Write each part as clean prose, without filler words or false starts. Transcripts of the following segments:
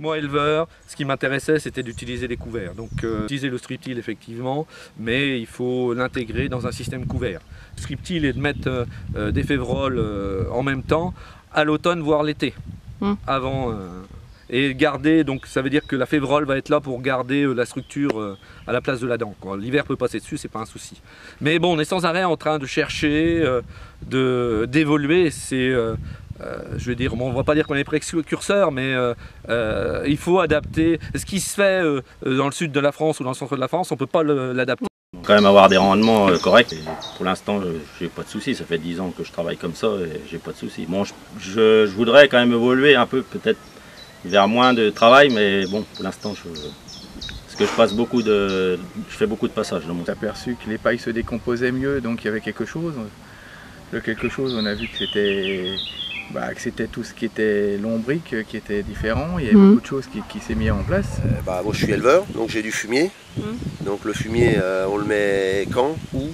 moi éleveur, ce qui m'intéressait c'était d'utiliser des couverts. Donc utiliser le strip-till effectivement, mais il faut l'intégrer dans un système couvert. Le strip-till est de mettre des févroles en même temps à l'automne voire l'été, avant. Et garder, donc ça veut dire que la févrole va être là pour garder la structure à la place de la dent. L'hiver peut passer dessus, c'est pas un souci. Mais bon, on est sans arrêt en train de chercher, d'évoluer. C'est, je veux dire, bon, on ne va pas dire qu'on est précurseur, mais il faut adapter. Ce qui se fait dans le sud de la France ou dans le centre de la France, on ne peut pas l'adapter. Quand même avoir des rendements corrects. Et pour l'instant, j'ai pas de soucis. Ça fait 10 ans que je travaille comme ça et j'ai pas de soucis. Bon, je voudrais quand même évoluer un peu, peut-être vers moins de travail, mais bon, pour l'instant, parce que je fais beaucoup de passages dans mon. On s'est aperçu que les pailles se décomposaient mieux, donc il y avait quelque chose. Le quelque chose, on a vu que c'était tout ce qui était lombrique qui était différent. Il y avait beaucoup de choses qui s'est mis en place. Moi, je suis éleveur, donc j'ai du fumier. Donc le fumier, on le met quand, où,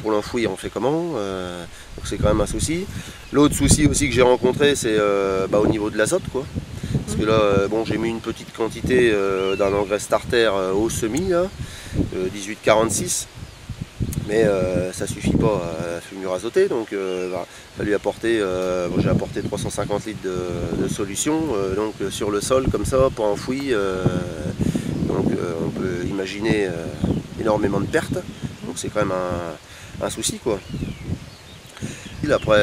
pour l'enfouir, on fait comment, donc c'est quand même un souci. L'autre souci aussi que j'ai rencontré, c'est au niveau de l'azote, quoi. Parce que là, bon, j'ai mis une petite quantité d'un engrais starter au semis, là, 1846. Mais ça suffit pas à la fumure azotée, donc il a fallu apporter, j'ai apporté 350 litres de solution donc sur le sol comme ça, pas enfoui, donc on peut imaginer énormément de pertes, donc c'est quand même un souci quoi. Après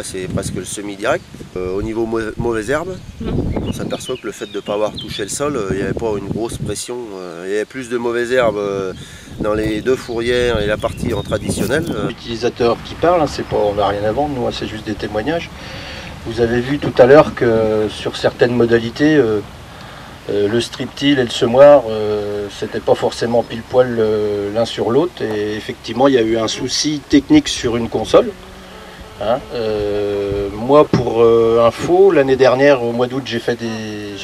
c'est presque le semi direct. Au niveau mauvaise herbe, on s'aperçoit que le fait de ne pas avoir touché le sol, il n'y avait pas une grosse pression, il y avait plus de mauvaises herbes dans les deux fourrières et la partie en traditionnel. L'utilisateur qui parle, on n'a rien à vendre, nous c'est juste des témoignages. Vous avez vu tout à l'heure que sur certaines modalités, le strip-till et le semoir, c'était pas forcément pile poil l'un sur l'autre. Et effectivement, il y a eu un souci technique sur une console. Moi, pour info, l'année dernière, au mois d'août, j'ai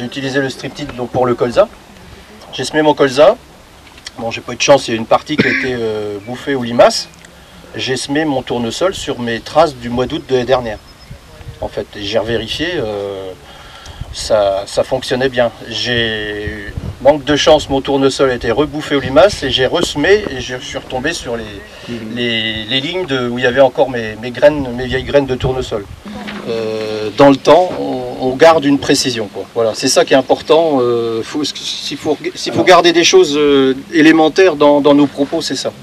utilisé le strip-till pour le colza. J'ai semé mon colza. Bon, j'ai pas eu de chance, il y a une partie qui a été bouffée aux limaces. J'ai semé mon tournesol sur mes traces du mois d'août de l'année dernière. En fait, j'ai revérifié, ça fonctionnait bien. Manque de chance, mon tournesol a été rebouffé aux limaces et j'ai ressemé et je suis retombé sur les lignes où il y avait encore mes vieilles graines de tournesol. Dans le temps, on garde une précision, quoi. Voilà, c'est ça qui est important. S'il faut garder des choses élémentaires dans nos propos, c'est ça.